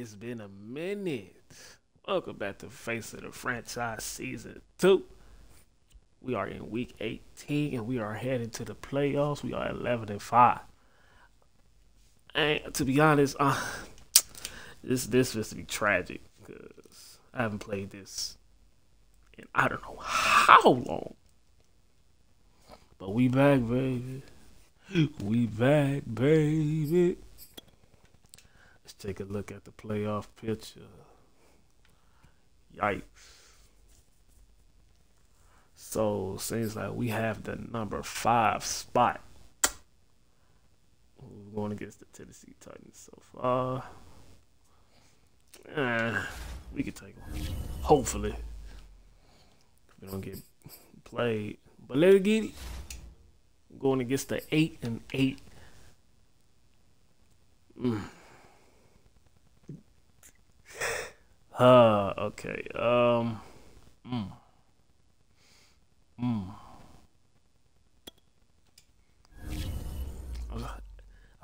It's been a minute. Welcome back to Face of the Franchise Season 2. We are in week 18 and we are heading to the playoffs. We are 11-5. And to be honest, this is to be tragic because I haven't played this in I don't know how long. But we back, baby. We back, baby. Let's take a look at the playoff picture. Yikes. So, seems like we have the number 5 spot. We're going against the Tennessee Titans so far. We can take them. Hopefully. We don't get played. But let's get it. Going against the 8-8. Okay. I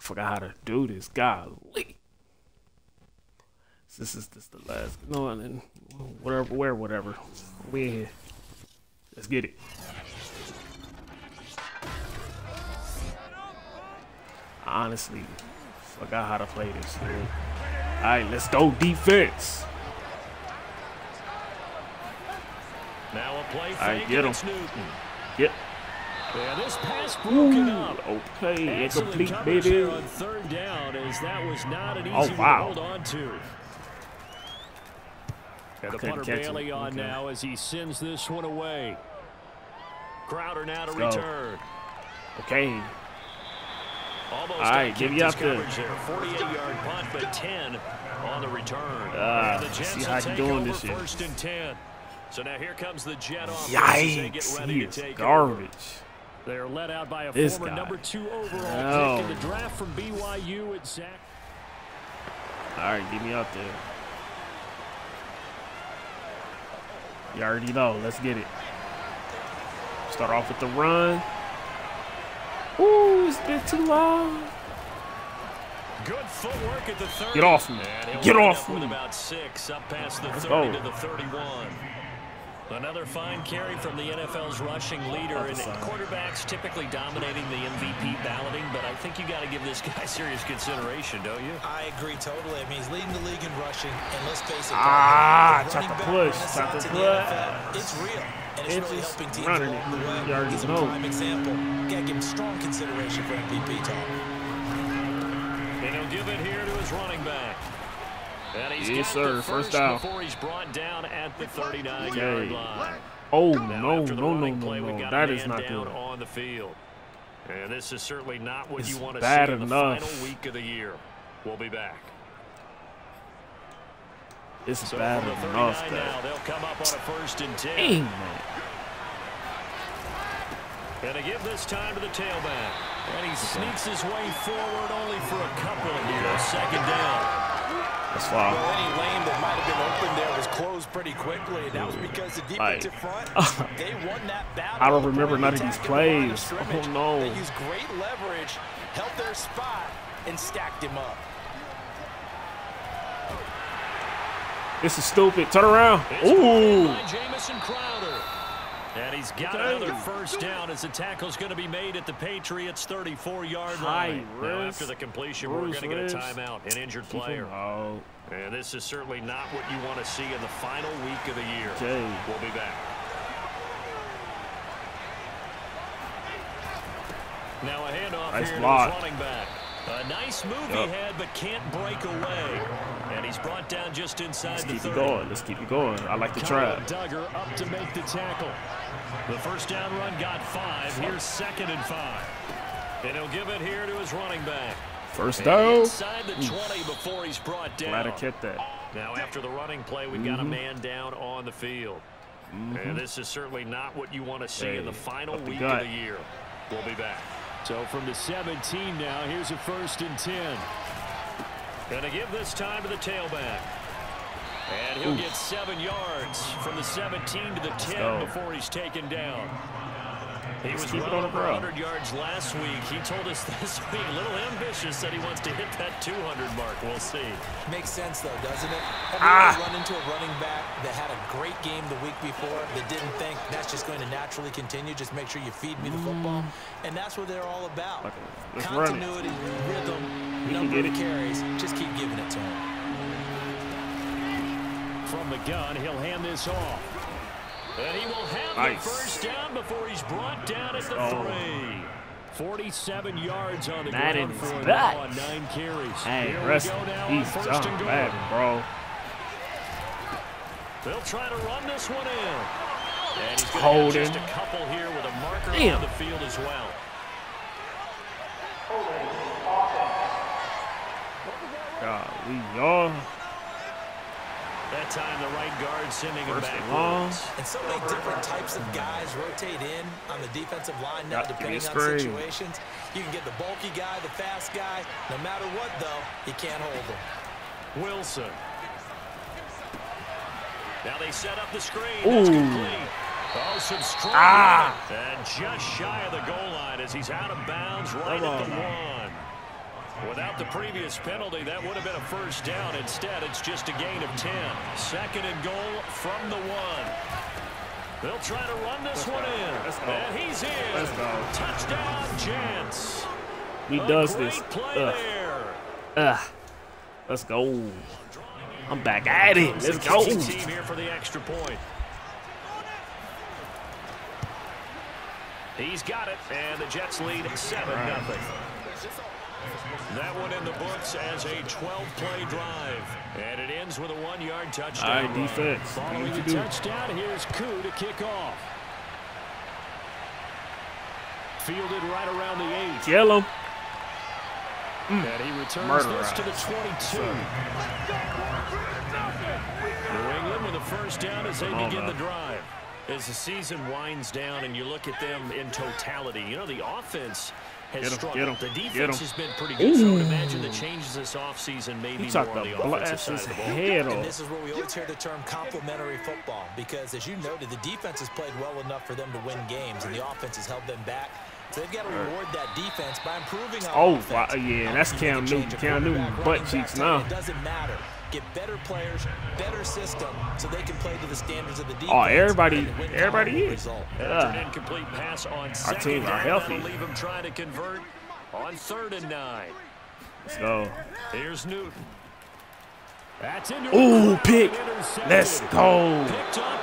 forgot how to do this. Golly. This is the last. No, and then whatever. We in here. Let's get it. I honestly forgot how to play this. All right, let's go defense. Now a play fake. All right, get him. Yep. Yeah, this pass broken up. Okay, incomplete, coverage baby. there on third down, as that was not an easy one to hold on to. And the punter Bailey on now as he sends this one away. Crowder now to return. Okay. Almost all right, give me out there. 48-yard punt, but 10 on the return. And the Jets see how you doing this year. First and 10. So now here comes the Jet offense. Yikes, he is garbage. They're led out by a this former guy. number 2 overall pick in the draft from BYU at Zach. All right, get me out there. You already know. Let's get it. Start off with the run. Ooh, it's been too long. Good footwork at the 30. Get off me. Get off with me. about 6 up past the 30 to the 31. Another fine carry from the NFL's rushing leader, and quarterbacks typically dominating the MVP balloting, but I think you got to give this guy serious consideration, don't you? I agree totally. I mean, he's leading the league in rushing, and let's face it. Try to push. It's real, and it's really helping teams along the way. He's a prime example. Got to give him strong consideration for MVP talk. And he'll give it here to his running back. And he's yes, sir. First down. Before he's brought down at the 39-yard line. Oh, no. That is not good. On the field. And this is certainly not what you want to see in the final week of the year. We'll be back. It's bad enough. Now, they'll come up on a first and 10. Dang, man. And to give this time to the tailback. And he sneaks his way forward only for a couple here. Second down. That's fine. Well, any lane that might have been open there was closed pretty quickly, and that was because the defensive front, they won that battle. I don't remember none of these plays. Oh, no. They used great leverage, held their spot, and stacked him up. This is stupid. Turn around. Ooh. Jamison Crowder. And he's got another first down as the tackle's going to be made at the Patriots' 34-yard line. Now, after the completion, we're going to get a timeout, an injured player. And this is certainly not what you want to see in the final week of the year. We'll be back. Now a handoff here to his running back. A nice move he had, but can't break away. And he's brought down just inside the 30. Let's keep it going. Let's keep it going. I like the try. Duggar up to make the tackle. The first down run got 5. Here's 2nd and 5. And he'll give it here to his running back. First down. Inside the 20 before he's brought down. Glad I kept that. Now after the running play, we've got a man down on the field. And this is certainly not what you want to see in the final week of the year. We'll be back. So from the 17 now, here's a first and 10. Going to give this time to the tailback. And he'll get 7 yards from the 17 to the 10 before he's taken down. He was well over 100 yards last week. He told us this week, a little ambitious, that he wants to hit that 200 mark. We'll see. Makes sense, though, doesn't it? Have you ever run into a running back that had a great game the week before that didn't think that's just going to naturally continue? Just make sure you feed me the football. And that's what they're all about. Continuity, rhythm, number of carries. Just keep giving it to him. From the gun, he'll hand this off. And he will have the first down before he's brought down at the 3. 47 yards on the ground for him now on 9 carries. Hey, Russ, he's done bad, bro. They'll try to run this one in. And he's going to have just a couple here with a marker on the field as well. Y'all. That time the right guard sending him back. And so many different types of guys rotate in on the defensive line now, depending on situations. You can get the bulky guy, the fast guy. No matter what, though, he can't hold them. Wilson. Now they set up the screen. That's complete. Oh, some strong and just shy of the goal line as he's out of bounds right at the 1. Without the previous penalty, that would have been a first down. Instead, it's just a gain of 10. 2nd and goal from the 1. They'll try to run this one in. And he's in. Touchdown, Jets. He does this. Let's go. I'm back at it. Let's go. Team here for the extra point. He's got it, and the Jets lead 7-0. That one in the books as a 12-play drive. And it ends with a 1-yard touchdown. All right, defense. Following the touchdown, here's Koo to kick off. Fielded right around the 8. Kill him. And he returns this to the 22. New England with a first down as they begin the drive. As the season winds down and you look at them in totality, you know, the offense has struggled. The defense has been pretty good, so I would imagine the changes this offseason may be more on the offensive side of the ball. And this is where we always hear the term complementary football, because as you noted, the defense has played well enough for them to win games, and the offense has held them back. So they've got to reward that defense by improving on offense. Yeah, that's Cam Newton. Cam Newton butt cheeks now. It doesn't matter. Get better players, better system, so they can play to the standards of the defense. Oh, everybody is. An incomplete pass on our teams are healthy. Leave them trying to convert on 3rd and 9. Let's go. Here's Newton. That's ooh, pick. Let's go.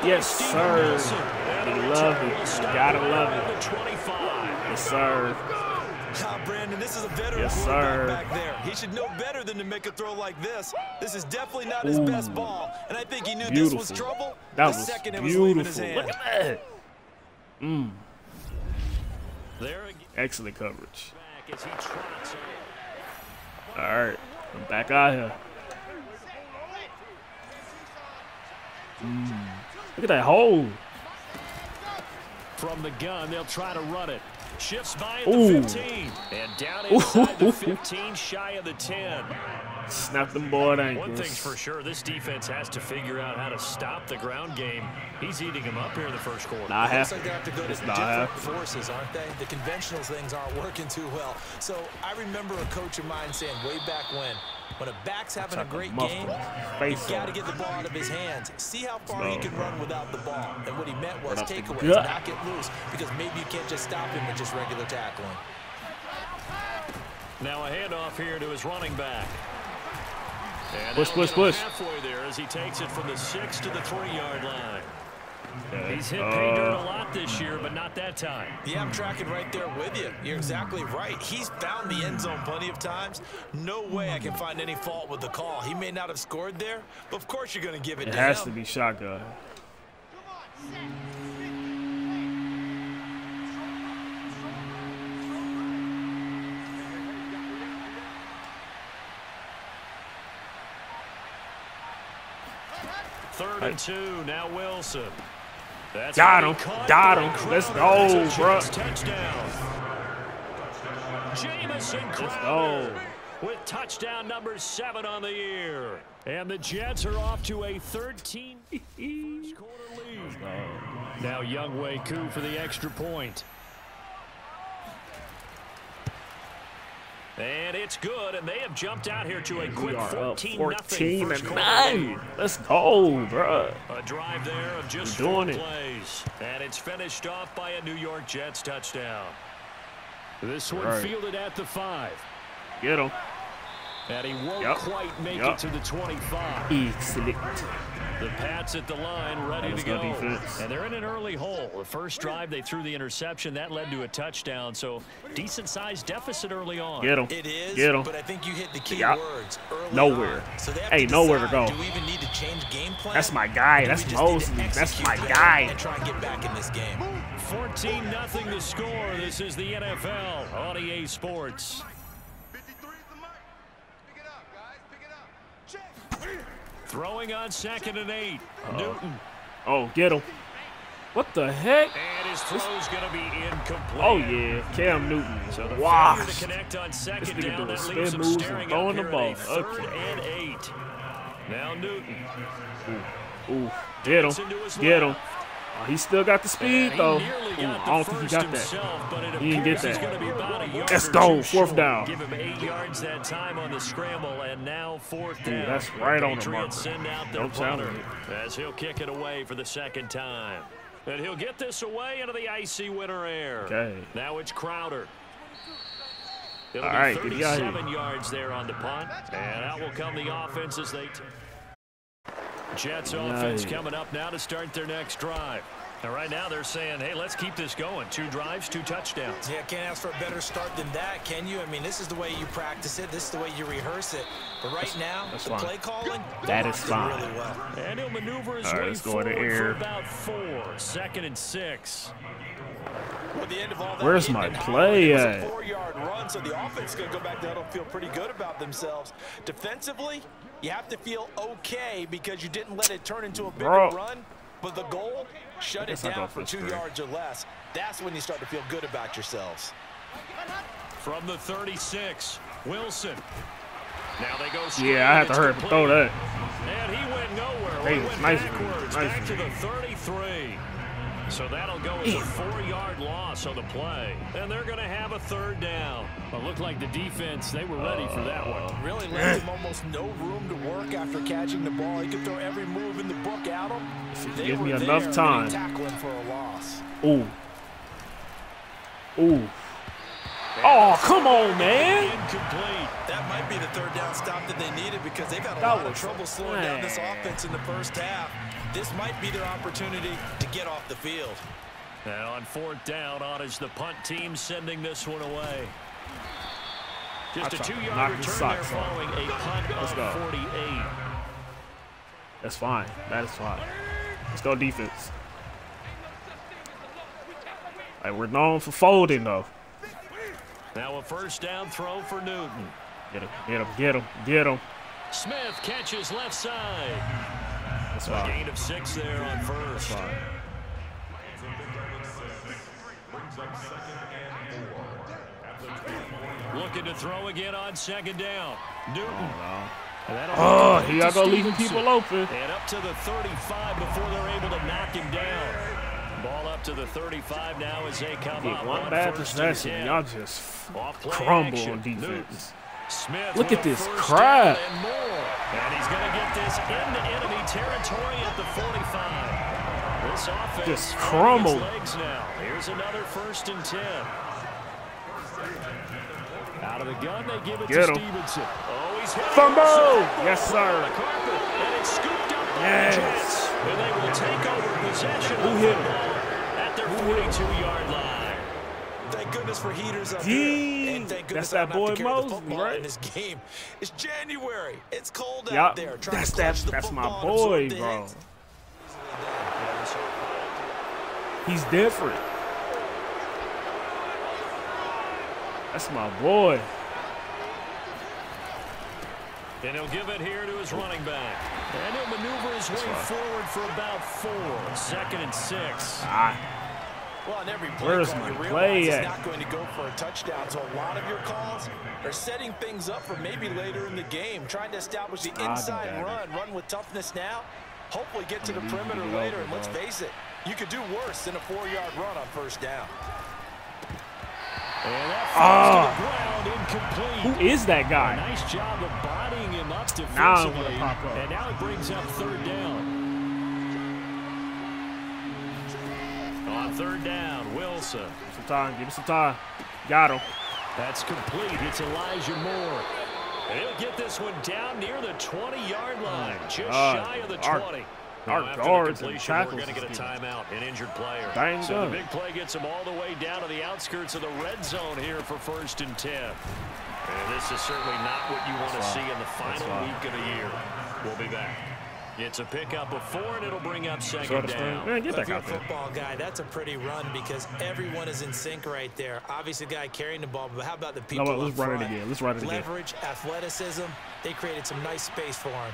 Yes, sir. We love it. Gotta love it. Yes, sir. Brandon, this is a veteran quarterback back there. He should know better than to make a throw like this. This is definitely not his best ball, and I think he knew this was trouble that the was second it was leaving his hand. Look at that. Excellent coverage. All right, I'm back out here. Look at that hole. From the gun, they'll try to run it. Shifts by at the 15. And down inside the 15, shy of the 10. Snap them board ankles. One thing's for sure, this defense has to figure out how to stop the ground game. He's eating them up here in the first quarter. Looks like they have to go to different forces, aren't they? The conventional things aren't working too well. So I remember a coach of mine saying way back when a back's having a great game, you've got to get the ball out of his hands. See how far he can run without the ball. And what he meant was takeaways, not get loose, because maybe you can't just stop him with just regular tackling. Now a handoff here to his running back. And push. Halfway there as he takes it from the 6 to the 3-yard line. He's hit pay dirt a lot this year, but not that time. Yeah, I'm tracking right there with you. You're exactly right. He's found the end zone plenty of times. No way I can find any fault with the call. He may not have scored there, but of course you're going to give it to him. It has to be shotgun. Third and 2, now Wilson. That's got him. Let's go, bro. Touchdown. Jamison Crowder with touchdown number 7 on the year. And the Jets are off to a 13 first quarter lead. Now Younghoe Koo for the extra point. And it's good, and they have jumped out here to a quick 14-9. Let's go, bro. A drive there of just 4 plays. And it's finished off by a New York Jets touchdown. This one fielded at the 5. Get him. And he won't quite make it to the 25. Excellent. The Pats at the line, ready to go. And they're in an early hole. The first drive, they threw the interception. That led to a touchdown. So, decent-sized deficit early on. Get him. It is, get him. but I think you hit the key words early nowhere. On. So hey, nowhere to go. Do we even need to change game plan? That's my guy. That's Mosley. That's my guy. And try and get back in this game. 14-0 the score. This is the NFL on EA Sports. Throwing on 2nd and 8. Newton. Oh, get him. What the heck? And his throw's going to be incomplete. Oh, yeah. Cam Newton. So the wow. failure to connect on 2nd down, that spin leaves him moves staring and throwing up the here ball. at a 3rd and 8. Now Newton. Ooh. Get him. Get him. Oh, he still got the speed, though. Ooh, I don't think he got that. He didn't get that. Let's go. 4th down. Give him 8 yards that time on the scramble, and now 4th down. Ooh, that's right on the mark. Send out their punter as he'll kick it away for the 2nd time. And he'll get this away into the icy winter air. Okay. Now it's Crowder. It'll All right, be 37 yards there on the punt. And out will come the offense as they Jets offense coming up now to start their next drive. And right now they're saying, hey, let's keep this going. 2 drives, 2 touchdowns. Yeah, can't ask for a better start than that, can you? I mean, this is the way you practice it. This is the way you reherse it. But right now, the play calling, that is fine. Really well. And he'll maneuver his way forward for about 4. 2nd and 6. Well, the end of all that, where's my play at? It was a 4-yard run, so the offense is going to go back there and feel pretty good about themselves. Defensively, you have to feel okay because you didn't let it turn into a bigger run. But the goal, shut it down for 2 yards or less. That's when you start to feel good about yourselves. From the 36, Wilson. Now they go. Yeah, I had to hurry up and throw that. And he went nowhere. Hey, he went backwards, back to the 33. So that'll go as a 4-yard loss on the play. And they're going to have a 3rd down. But looked like the defense, they were ready for that one. Really left him almost no room to work after catching the ball. He could throw every move in the book at him. Give me enough time. Tackling for a loss. Ooh. Ooh. Oh, come on, man. Incomplete. That might be the 3rd down stop that they needed because they've had a lot of trouble slowing down this offense in the first half. This might be their opportunity to get off the field. And on 4th down, on is the punt team sending this one away. Just a 2-yard return there following a punt of 48. That's fine. That is fine. Let's go defense. Hey, we're known for folding, though. Now a 1st down throw for Newton. Get him, get him, get him, get him. Smith catches left side. That's fine. A gain of 6 there on 1st. That's fine. Looking to throw again on 2nd down. Newton. Oh, here y'all go leaving people open. And up to the 35 before they're able to knock him down. Ball up to the 35 now as they come up. One bad possession, y'all just crumble on defense. Smith look at this crowd. And he's going to get this into enemy territory at the 45. This offense just crumbled. Legs now. Here's another 1st and 10. Out of the gun, they give it to Stevenson. Oh, he's hit. Fumble! Yes, sir. And it's scooped up by the Jets. And they will take over possession of the football at their 42-yard line. Thank goodness for heaters up here. And thank goodness that's that boy Mosley, right? In this game. It's January. It's cold yep. out there. That's my boy, bro. He's different. That's my boy. And he'll give it here to his running back. And he'll maneuver his way forward for about 4. 2nd and 6. Well, on every where's call, my you play realize at? It's not going to go for a touchdown. So a lot of your calls are setting things up for maybe later in the game, trying to establish the inside run with toughness now. Hopefully get to the perimeter later, and let's face it, you could do worse than a 4-yard run on 1st down. And that falls to the ground and incomplete. Who is that guy? Nice job of bodying him up defensively. Now I'm gonna pop up. And now it brings up third down. On third down, Wilson. Give me some time. Got him. That's complete. It's Elijah Moore. And he'll get this one down near the 20-yard line, just shy of the 20. Our guards and tackles. We're going to get a timeout, an injured player. So the big play gets him all the way down to the outskirts of the red zone here for 1st and 10. And this is certainly not what you want to see in the final week of the year. We'll be back. It's a pickup of 4, and it'll bring up second down. Man, get back out there. Football guy, that's a pretty run because everyone is in sync right there. Obviously, the guy carrying the ball, but how about the people Let's run it again. Let's run it again. Leverage, athleticism, they created some nice space for him.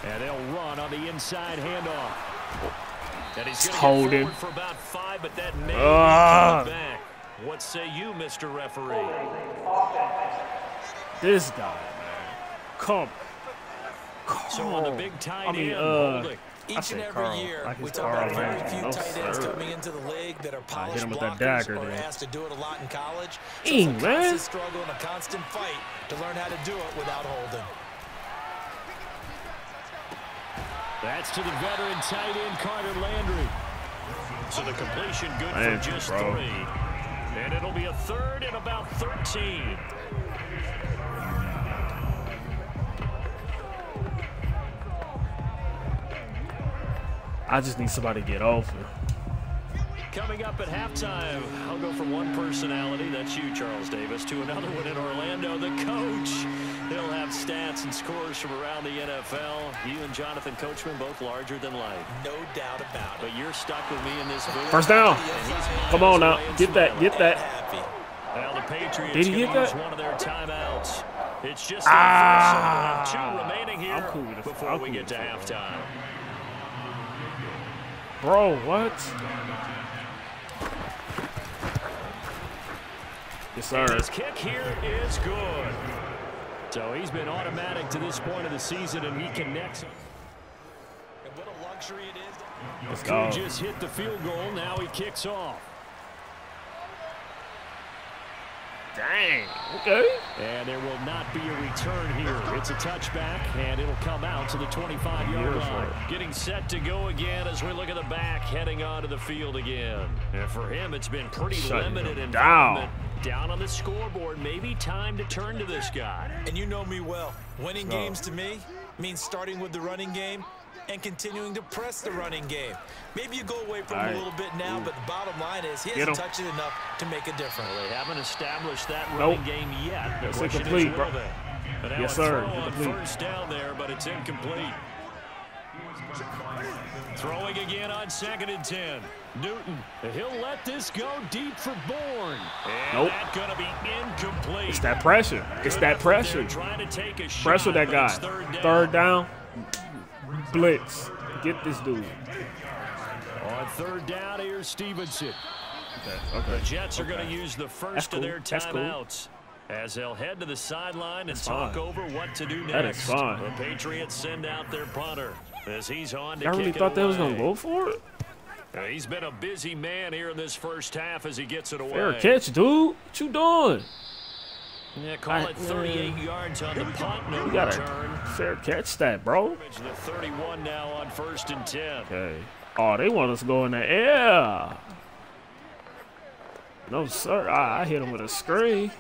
And they'll run on the inside handoff. And he's going to get forward for about 5, but that may be back. What say you, Mr. Referee? This guy, man. Come. So on the big tight end, each and every year, we talk about very few tight ends coming into the league that are polished blockers or asked to do it a lot in college. So it's a constant struggle and a constant fight to learn how to do it without holding. That's to the veteran tight end, Carter Landry. So the completion good for just 3. And it'll be a 3rd and about 13. I just need somebody to get off it. Coming up at halftime, I'll go from one personality, that's you, Charles Davis, to another one in Orlando, the coach. He'll have stats and scores from around the NFL. You and Jonathan Coachman, both larger than life. No doubt about it. But you're stuck with me in this booth. First down. Come on now. Get that. Get that. Well, the Patriots Did he get that? Use one of their timeouts. It's just their first, so 2 remaining here before we get to halftime. Bro, what? Yes, sir. And his kick here is good. So he's been automatic to this point of the season, and he connects. And what a luxury it is. Let's go. Just hit the field goal. Now he kicks off. Dang. Okay. And there will not be a return here. It's a touchback, and it'll come out to the 25-yard line. Getting set to go again as we look at the back, heading onto the field again. And for him, it's been pretty limited involvement. Down on the scoreboard, maybe time to turn to this guy. And you know me well. Winning games to me means starting with the running game and continuing to press the running game. Maybe you go away from him a little bit now, but the bottom line is he hasn't touched it enough to make a difference. Well, they haven't established that running game yet. That's incomplete, bro. Yes, sir. First down there, but it's incomplete. Throwing again on 2nd and 10. Newton, he'll let this go deep for Bourne. And that's going to be incomplete. It's that pressure. It's that pressure. Trying to take a pressure that guy. Third down. Blitz. Get this dude. On 3rd down, here's Stevenson. Okay. The Jets are going to use the first of their timeouts as they'll head to the sideline and talk over what to do next. That is fine. The Patriots send out their punter as he's on to I really thought they was going to go for it. He's been a busy man here in this first half as he gets it away. Fair catch, dude. What you doing? Yeah, call it 38 yards on the punt. No return. Fair catch that, bro. The 31 now on 1st and 10. Okay. Oh, they want us to go in the air. No, sir. I hit him with a screen.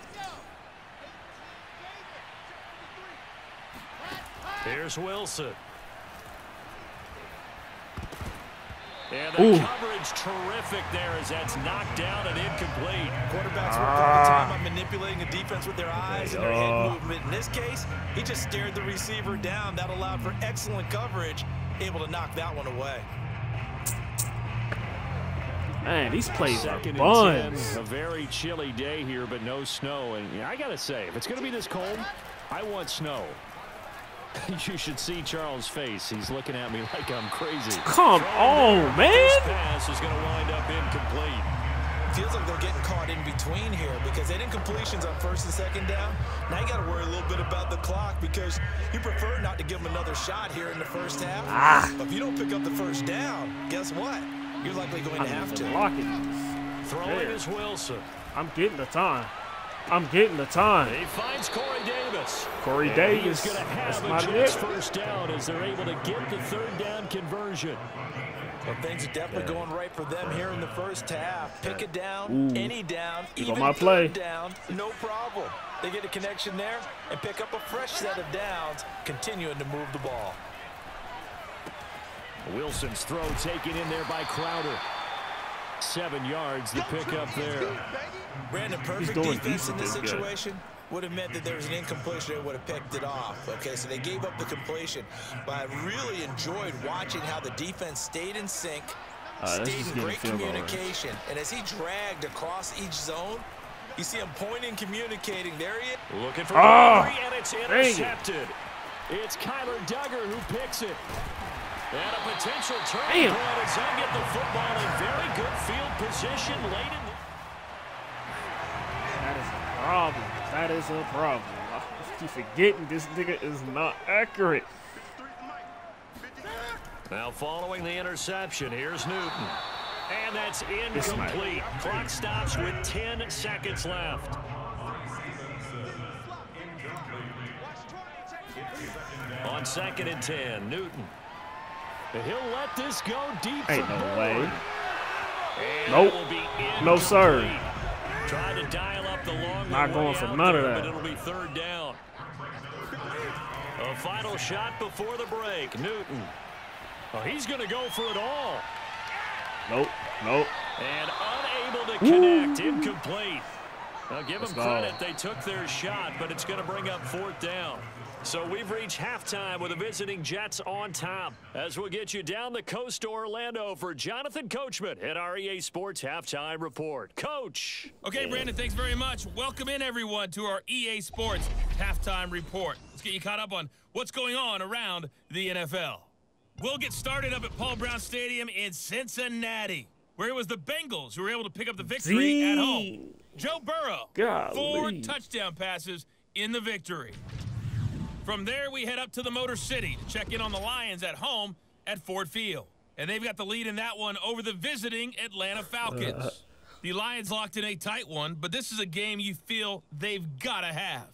Here's Wilson. And the coverage terrific there as that's knocked down and incomplete. Quarterbacks work all the time on manipulating a defense with their eyes and their head movement. In this case, he just stared the receiver down. That allowed for excellent coverage, able to knock that one away. Man, these plays are buns. A very chilly day here, but no snow. And I got to say, if it's going to be this cold, I want snow. You should see Charles' face. He's looking at me like I'm crazy. Come on, man. This pass is going to wind up incomplete. Feels like they're getting caught in between here because they had incompletions on 1st and 2nd down. Now you got to worry a little bit about the clock because you prefer not to give them another shot here in the first half. But if you don't pick up the first down, guess what? You're likely going to have to. Throwing is Wilson. I'm getting the time. I'm getting the time. He finds Corey Davis. Corey Davis. He's going to have a Jets first down as they're able to get the third down conversion. Well, things are definitely going right for them here in the first half. Pick a down, any down, even my play. down, no problem. They get a connection there and pick up a fresh set of downs, continuing to move the ball. Wilson's throw taken in there by Crowder. 7 yards to pick up there. Brandon, perfect defense in this situation would have meant that there was an incompletion that would have picked it off. Okay, so they gave up the completion. But I really enjoyed watching how the defense stayed in sync, stayed in great communication. And as he dragged across each zone, you see him pointing, communicating. There he is. Looking for delivery, and it's intercepted. It's Kyler Duggar who picks it. And a potential turning point as he'll get the football in very good field position late in the... That is a problem. That is a problem. I keep forgetting this nigga is not accurate. Now following the interception, here's Newton. And that's incomplete. Clock stops with 10 seconds left. On 2nd and 10, Newton. He'll let this go deep. Ain't no way. Nope. No, sir. Try to dial up the long not going for none of that. But it'll be third down. A final shot before the break. Newton. Oh, he's going to go for it all. Nope. Nope. And unable to connect. Incomplete. Now give them credit. They took their shot, but it's going to bring up 4th down. So we've reached halftime with the visiting Jets on top. As we'll get you down the coast to Orlando for Jonathan Coachman at our EA Sports Halftime Report. Coach. Okay, Brandon, thanks very much. Welcome in, everyone, to our EA Sports Halftime Report. Let's get you caught up on what's going on around the NFL. We'll get started up at Paul Brown Stadium in Cincinnati, where it was the Bengals who were able to pick up the victory at home. Joe Burrow, 4 touchdown passes in the victory. From there, we head up to the Motor City to check in on the Lions at home at Ford Field. And they've got the lead in that one over the visiting Atlanta Falcons. The Lions locked in a tight one, but this is a game you feel they've got to have.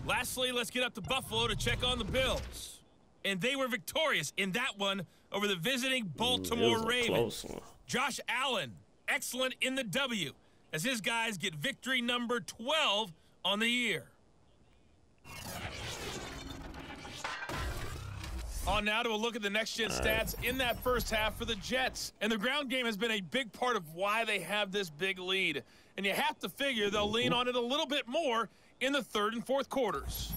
Lastly, let's get up to Buffalo to check on the Bills. And they were victorious in that one over the visiting Baltimore Ravens. Josh Allen, excellent in the W, as his guys get victory number 12 on the year. On now to a look at the next-gen stats in that first half for the Jets. And the ground game has been a big part of why they have this big lead. And you have to figure they'll lean on it a little bit more in the 3rd and 4th quarters.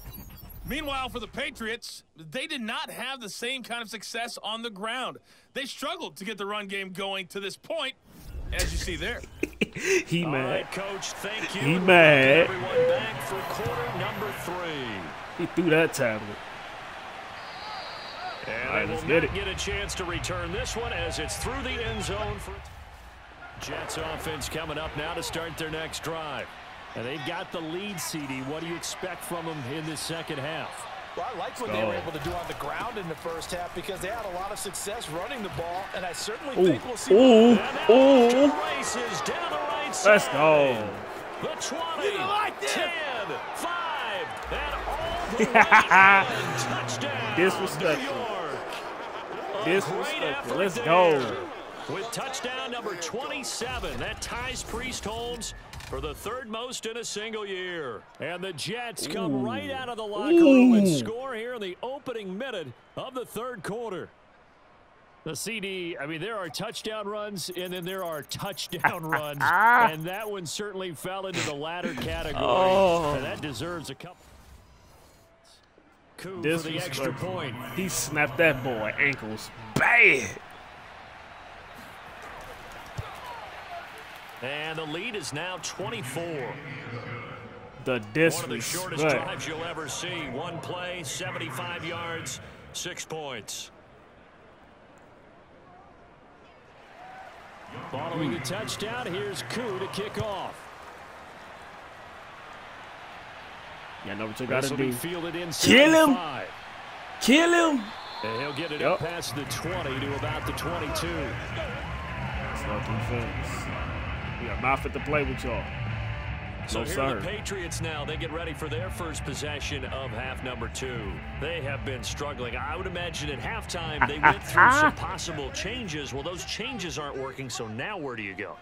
Meanwhile, for the Patriots, they did not have the same kind of success on the ground. They struggled to get the run game going to this point, as you see there. He mad. All right, Coach, thank you. He mad. Everyone back for quarter number 3. He threw that tablet. And they will not get a chance to return this one as it's through the end zone. For Jets offense coming up now to start their next drive. And they've got the lead, CD. What do you expect from them in the second half? Well, I liked what they were able to do on the ground in the first half because they had a lot of success running the ball, and I certainly think we'll see races down the right side. Let's go. The 20, 10, 5, and all the way touchdown. Disrespectful. Disrespectful. Let's go. With touchdown number 27, that ties Priest Holmes for the 3rd most in a single year. And the Jets come right out of the locker room and score here in the opening minute of the 3rd quarter. The CD, I mean, there are touchdown runs, and then there are touchdown runs. And that one certainly fell into the latter category. And that deserves a couple. Coup for the extra point. He snapped that boy ankles bad. And the lead is now 24. The disrespect. One of the shortest drives you'll ever see. One play, 75 yards, 6 points. Following the touchdown, here's Koo to kick off. Yeah, know what you got to do. Kill him. Kill him. And he'll get it up past the 20 to about the 22. That's not defense. We are not fit to play with y'all. So No, here sir. are the Patriots now. They get ready for their first possession of half number 2. They have been struggling. I would imagine at halftime they went through some possible changes. Well, those changes aren't working, so now where do you go?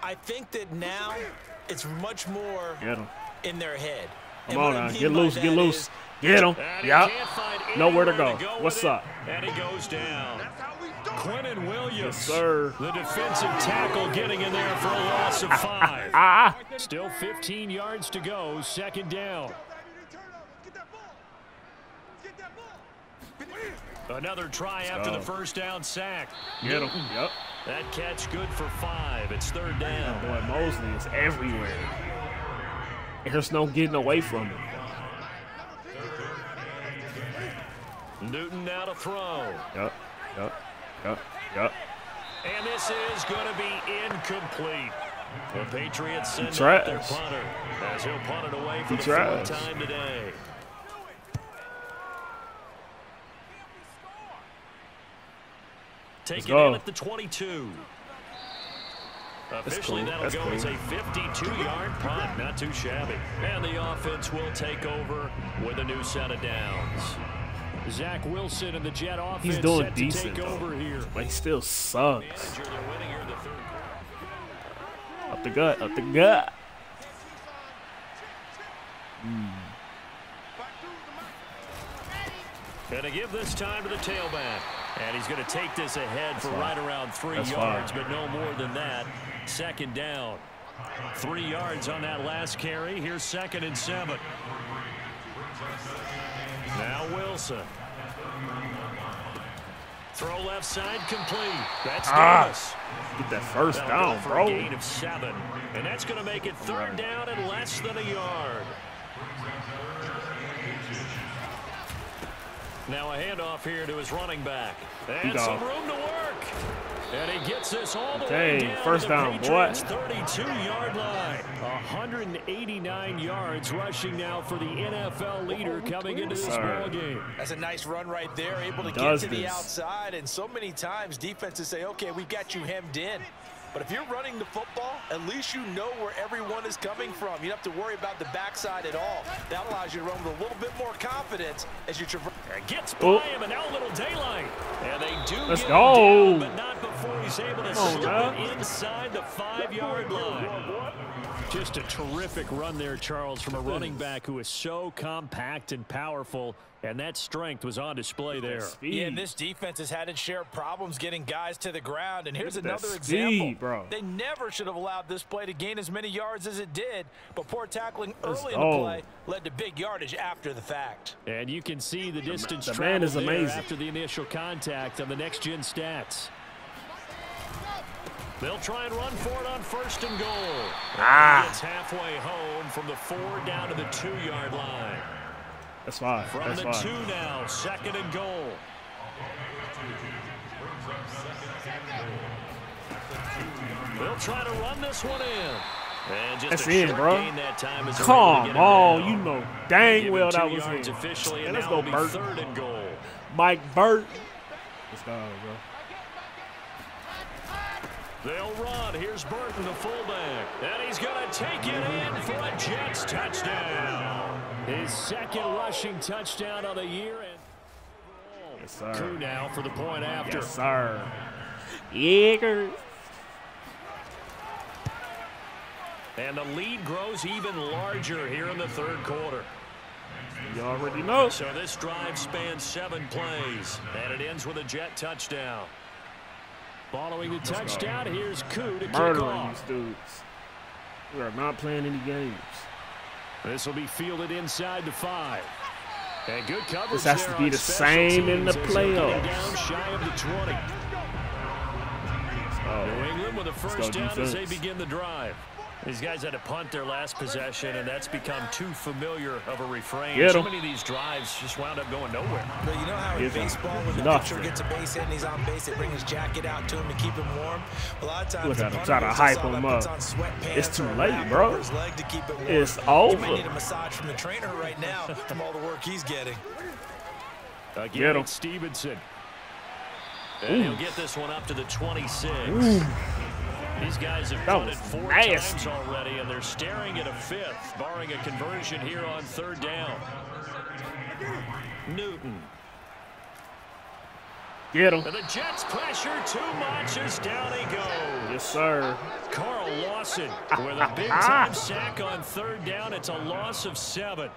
I think that now it's much more Get him. in their head. Come on now. Get loose. Get loose. Get him. Yep. Nowhere to go. What's up? And he goes down. Quentin Williams, Yes, sir. the defensive tackle, getting in there for a loss of 5. Still 15 yards to go, second down. Another try after the first down sack. Get him. Yep. That catch good for 5. It's third down. Boy, Mosley is everywhere. There's no getting away from him. Newton now to throw. Yep. And this is going to be incomplete. The Patriots send out their Trash. punter as he'll punt it away for the Trash. 4th time today. Take it go. in at the 22. Officially, cool. that'll That's go cool. as a 52-yard punt. Not too shabby. And the offense will take over with a new set of downs. Zach Wilson and the Jet offense He's doing set decent, to take though. over here. But he still sucks. Manager, they're winning here in the 3rd quarter. Up the gut. Up the gut. And to give this time to the tailback. And he's going to take this ahead for fine. right around 3 That's yards, fine. but no more than that. Second down. 3 yards on that last carry. Here's 2nd and 7. Now Wilson. Throw left side complete. That's Davis. Get that first That'll go down, for bro. a gain of 7. And that's going to make it 3rd down and less than a yard. Now a handoff here to his running back. And some room to work. And he gets this all the way down first to the down, Patriots' boy. 32-yard line. 189 yards rushing now for the NFL leader coming into this ball game. That's a nice run right there, able to get Does to the this. outside. And so many times defenses say, okay, we've got you hemmed in. But if you're running the football, at least you know where everyone is coming from. You don't have to worry about the backside at all. That allows you to run with a little bit more confidence as you traverse. Gets by him, and now a little daylight. And they do Let's get go. him down, but not before he's able to slip it inside the 5-yard line. Just a terrific run there, Charles, from a running back who is so compact and powerful, and that strength was on display there. Yeah, and this defense has had its share of problems getting guys to the ground. And here's Look at that another speed, example. bro. They never should have allowed this play to gain as many yards as it did. But poor tackling Let's early in the go. play led to big yardage after the fact. And you can see the distance the man traveled is there amazing. after the initial contact on the next-gen stats. They'll try and run for it on 1st and goal. It's halfway home from the 4 down to the 2-yard line. That's fine. From That's the fine. 2 now, 2nd and goal. They'll try to run this one in. And just That's a in, short bro. gain that time as they're able to Come get it on. down. You know dang Give well him 2 that was yards in. officially, and And let's now go, it'll be Burt. 3rd and goal. Mike Burt. Let's go, bro. They'll run. Here's Burton, the fullback. And he's going to take it in for a Jets touchdown. His 2nd rushing touchdown of the year. And Yes, sir. Crew now for the point after. Yes, sir. Yeagers. And the lead grows even larger here in the 3rd quarter. You already know. So this drive spans 7 plays, and it ends with a Jet touchdown. Following the touchdown, here's Koo to kick Murdering off. these dudes. We are not playing any games. This will be fielded inside the 5. And good coverage. This has to there be on the special same in the teams as they're getting playoffs. Down shy of the 20. New England with a first down as they begin the drive. These guys had to punt their last possession, and that's become too familiar of a refrain. Get So 'em. many of these drives just wound up going nowhere. But you know how in Get him. baseball, when the Nothing. pitcher gets a base hit and he's on base, they bring his jacket out to him to keep him warm. A lot of times, Look the at him punter try to goes hype all him up, puts up. on sweatpants It's too or a late, wrap bro. over his leg to keep it warm. It's He over. may need a massage from the trainer right now from all the work he's getting. Again, Get him. it's Stevenson. And he'll get this one up to the 26. These guys have punted 4 times already, and they're staring at a 5th, barring a conversion here on 3rd down. Newton. Get him. And the Jets pressure too much as down he goes. Yes, sir. Carl Lawson with a big-time sack on 3rd down. It's a loss of 7.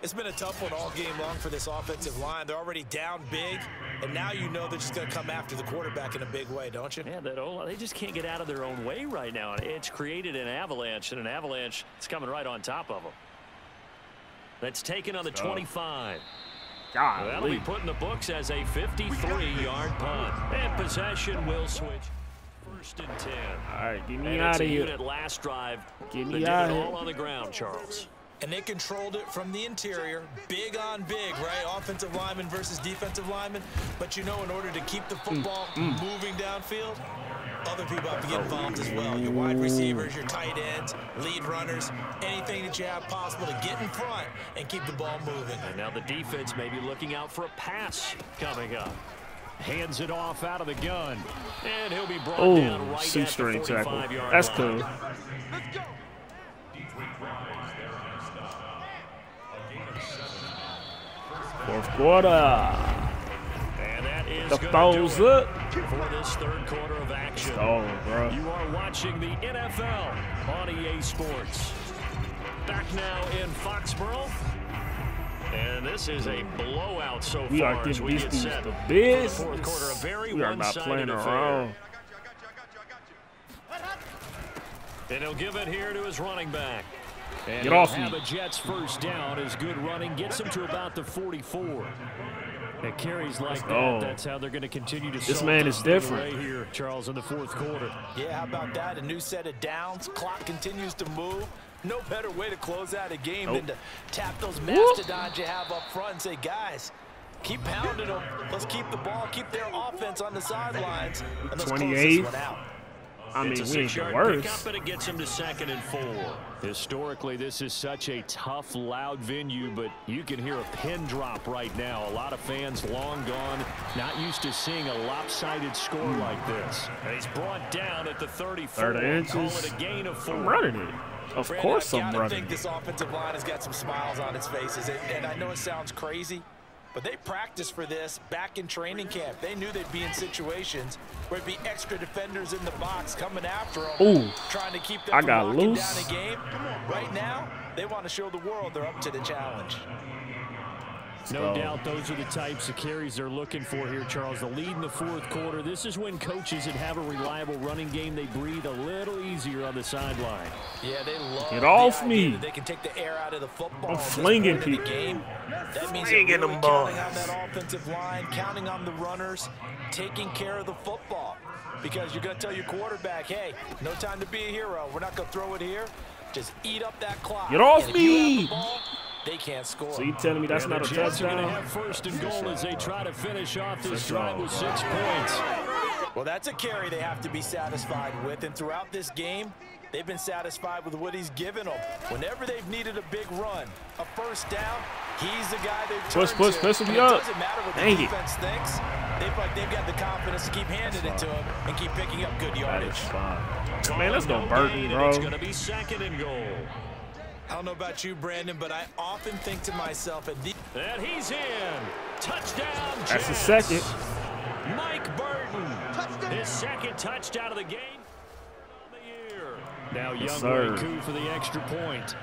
It's been a tough one all game long for this offensive line. They're already down big, and now you know they're just going to come after the quarterback in a big way, don't you? Yeah, they just can't get out of their own way right now. It's created an avalanche, and an avalanche is coming right on top of them. That's taken on the 25. God, that'll be put in the books as a 53-yard punt. And possession will switch. 1st and 10. All right, get me out of here. Unit last drive. Get me out of here. All on the ground, Charles. And they controlled it from the interior, big on big, right? Offensive lineman versus defensive lineman. But you know, in order to keep the football moving downfield, other people have to get involved as well. Your wide receivers, your tight ends, lead runners, anything that you have possible to get in front and keep the ball moving. And now the defense may be looking out for a pass coming up. Hands it off out of the gun. And he'll be brought down right at the 45-yard line. That's cool. Let's go. 4th quarter. And that is the phone's up for this 3rd quarter of action. Oh, bro. You are watching the NFL on EA Sports. Back now in Foxborough. And this is a blowout so we far are as we giving get these set the for the business. 4th quarter. A very we are not playing around. And he'll give it here to his running back. And get off have me. a Jets 1st down. His good running gets him to about the 44. It carries like that. That's how they're going to continue to. This man is different here, Charles, in the 4th quarter. Yeah, how about that? A new set of downs. Clock continues to move. No better way to close out a game than to tap those mastodons you have up front and say, guys, keep pounding them. Let's keep the ball, keep their offense on the sidelines, and let's close this one out. I mean, it's a we ain't the 6-yard worst. pickup, and it gets him to 2nd and 4. Historically, this is such a tough, loud venue, but you can hear a pin drop right now. A lot of fans long gone, not used to seeing a lopsided score like this. And he's brought down at the 34. 30 inches. Call it a gain of 4. I'm running it. Of course I'm running. I think this offensive line has got some smiles on its faces, and I know it sounds crazy, but they practiced for this back in training camp. They knew they'd be in situations where it'd be extra defenders in the box coming after them, trying to keep them from locking down a game. Right now, they want to show the world they're up to the challenge. No doubt those are the types of carries they're looking for here, Charles. The lead in the 4th quarter. This is when coaches that have a reliable running game, they breathe a little easier on the sideline. Yeah, they love Get off me. They can take the air out of the football. I'm flinging people. That means they're really counting on that offensive line, counting on the runners, taking care of the football. Because you're going to tell your quarterback, hey, no time to be a hero. We're not going to throw it here. Just eat up that clock. Get off me. They can't score. So you telling me that's not a touchdown? Going to have 1st and goal as they try to finish off this drive with 6 points. Well, that's a carry they have to be satisfied with. And throughout this game, they've been satisfied with what he's given them. Whenever they've needed a big run, a 1st down, he's the guy they've turned to. Push him up. up. It doesn't matter what the defense thinks. They've got the confidence to keep handing it to him and keep picking up good yardage. Man, let's go Burton, bro. It's going to be 2nd and goal. I don't know about you, Brandon, but I often think to myself, and he's in. Touchdown, Jets. That's the 2nd. Mike Burton. Touchdown. His 2nd touchdown of the game of the year. Now Young Coup for the extra point.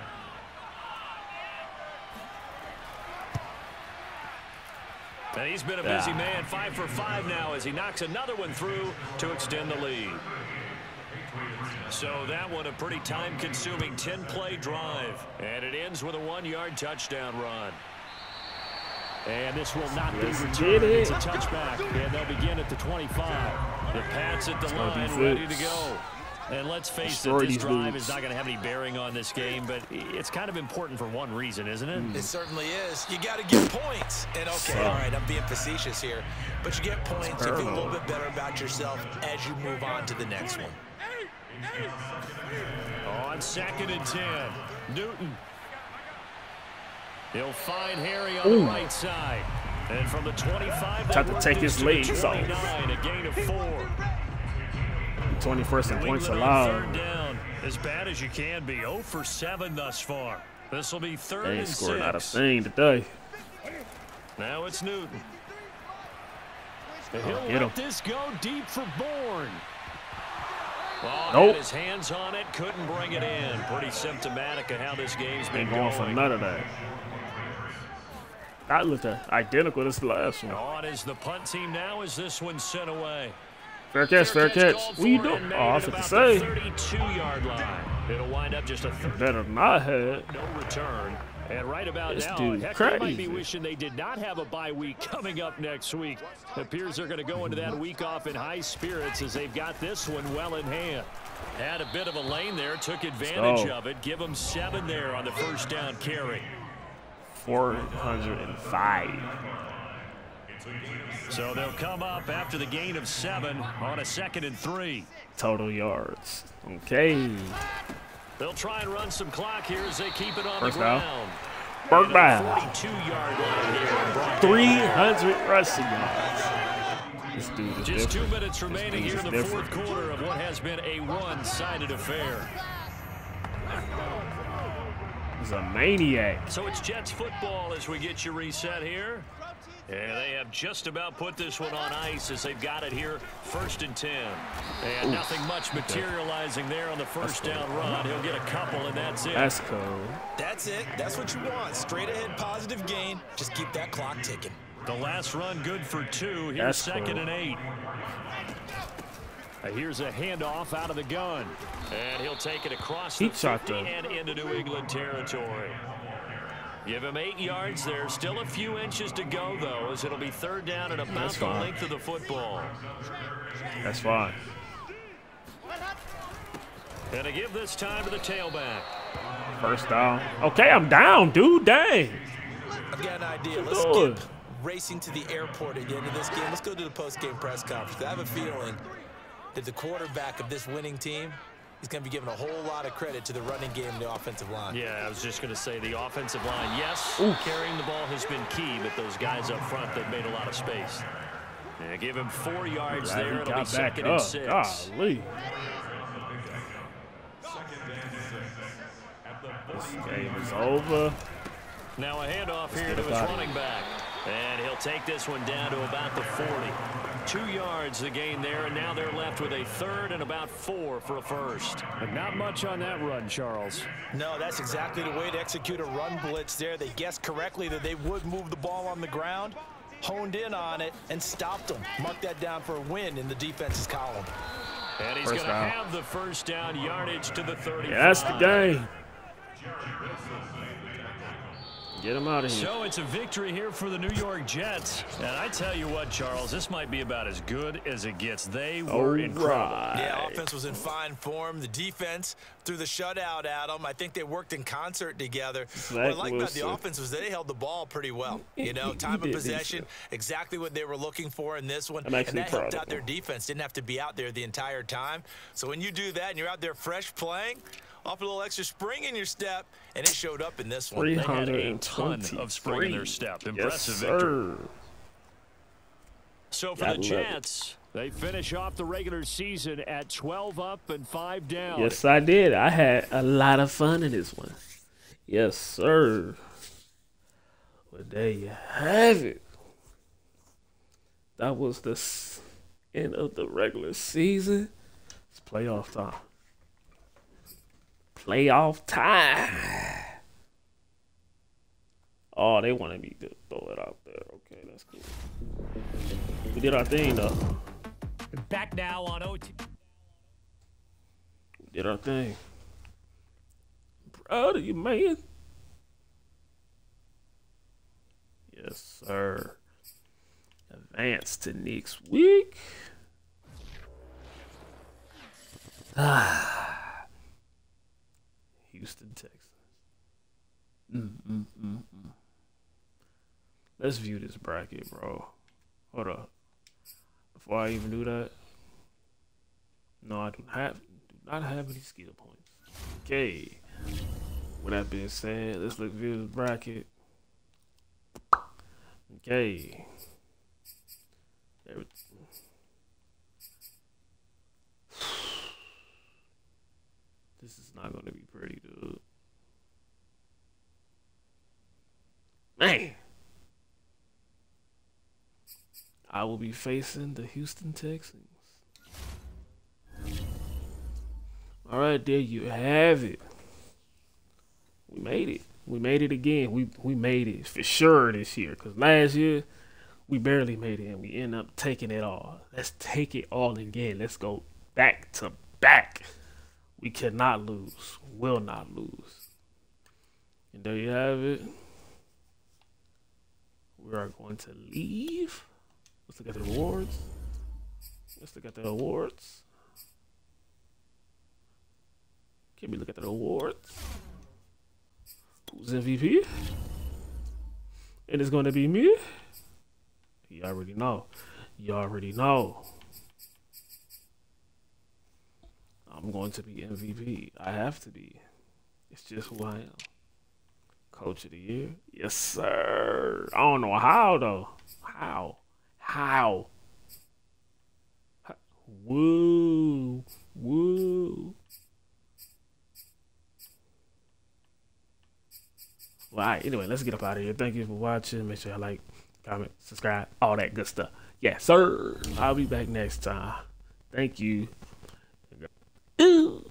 And he's been a busy man, 5 for 5 now as he knocks another one through to extend the lead. So that one a pretty time-consuming 10-play drive. And it ends with a 1-yard touchdown run. And this will not be returned. It's a touchback, and they'll begin at the 25. The Pats at the line, ready to go. And let's face it, this drive is not going to have any bearing on this game, but it's kind of important for one reason, isn't it? It certainly is. You got to get points. And, okay, all right, I'm being facetious here, but you get points, you feel a little bit better about yourself as you move on to the next one. On 2nd and 10, Newton. He'll find Harry on the right side. And from the 25, tried to take his legs off. A gain of 4. 21st in points Third allowed. down, as bad as you can be. 0 for 7 thus far. This will be third They and ain't scored 6. not a thing today. Now it's Newton. Get He'll him. let this go deep for Bourne. Oh, Nope. had his hands on it, couldn't bring it in. Pretty symptomatic of how this game's been Ain't going for none of that. That looked identical to this last one. On is the punt team now as this one's sent away. Fair catch, fair catch. called What you for doing? and Oh, made I at was to about say. the 32-yard line. It'll wind up just a Better than I had. no return. And right about This now, dude heck, they might crazy. be wishing they did not have a bye week coming up next week. It appears they're going to go into that week off in high spirits as they've got this one well in hand. Had a bit of a lane there, took advantage of it. Give them 7 there on the first down carry. 405. So they'll come up after the gain of 7 on a 2nd and 3. Total yards. Okay. They'll try and run some clock here as they keep it on First the down. ground. First down. 42-yard line here. 300 rushing yards. This dude is Just 2 different. minutes remaining This here dude in is the fourth different. quarter of what has been a one-sided affair. He's a maniac. So it's Jets football as we get you reset here. And they have just about put this one on ice as they've got it here, 1st and 10. And nothing much materializing there on the first down run. He'll get a couple, and that's it. That's cool. That's it. That's what you want. Straight ahead positive gain. Just keep that clock ticking. The last run good for 2. Here's That's 2nd cool. and 8. Here's a handoff out of the gun. And he'll take it across the Heat shot 50 though. and into New England territory. Give him 8 yards there. Still a few inches to go, though, as it'll be 3rd down and about That's the fine. length of the football. That's fine. And to give this time to the tailback. First down. Okay, I'm down, dude. Dang. I've got an idea. What Let's you doing? skip racing to the airport at the end of this game. Let's go to the post-game press conference. I have a feeling that the quarterback of this winning team is going to be giving a whole lot of credit to the running game and the offensive line. Yeah, I was just going to say the offensive line, yes, Ooh. carrying the ball has been key, but those guys up front, they've made a lot of space. And give him 4 yards Glad there. he It'll be got back 2nd and up. 6. Golly. This game is over. Now a handoff here get to his about it. running back. And he'll take this one down to about the 40. 2 yards the gain there, and now they're left with a 3rd and about 4 for a first. But not much on that run, Charles. No, that's exactly the way to execute a run blitz there. They guessed correctly that they would move the ball on the ground, honed in on it, and stopped them. Mark that down for a win in the defense's column. And he's First going to down. have the first down yardage to the 35. Yeah, that's the game. Get him out of here. So it's a victory here for the New York Jets. And I tell you what, Charles, this might be about as good as it gets. They were incredible. Yeah, offense was in fine form. The defense threw the shutout at them. I think they worked in concert together. What I like about the offense was they held the ball pretty well. You know, time of possession, exactly what they were looking for in this one. And that helped out their defense. Didn't have to be out there the entire time. So when you do that and you're out there fresh playing, off a little extra spring in your step, and it showed up in this one. They had a ton of spring in their step. Impressive victory. So for the Jets, they finish off the regular season at 12 up and 5 down. Yes, I did. I had a lot of fun in this one. Yes, sir. Well, there you have it. That was the end of the regular season. It's playoff time. Playoff time. Oh, they wanted me to throw it out there. Okay, that's cool. We did our thing, though. Back now on OT. We did our thing. Proud of you, man. Yes, sir. Advance to next week. Houston, Texas. Let's view this bracket, bro. Hold up. Before I even do that, no, I do not have any skill points. Okay. With that being said, let's view this bracket. Okay. This is not going to be pretty, dude. Man. I will be facing the Houston Texans. All right, there you have it. We made it. We made it again. We made it for sure this year. Because last year, we barely made it, and we end up taking it all. Let's take it all again. Let's go back to back. We cannot lose. Will not lose. And there you have it. We are going to leave. Let's look at the awards. Let's look at the awards. Can we look at the awards? Who's MVP? And it's going to be me. You already know. You already know. I'm going to be MVP. I have to be. It's just who I am. Coach of the year? Yes, sir. I don't know how, though. How? Woo. Woo. Well, all right. Anyway, let's get up out of here. Thank you for watching. Make sure you like, comment, subscribe, all that good stuff. Yes, sir. I'll be back next time. Thank you. Ooh.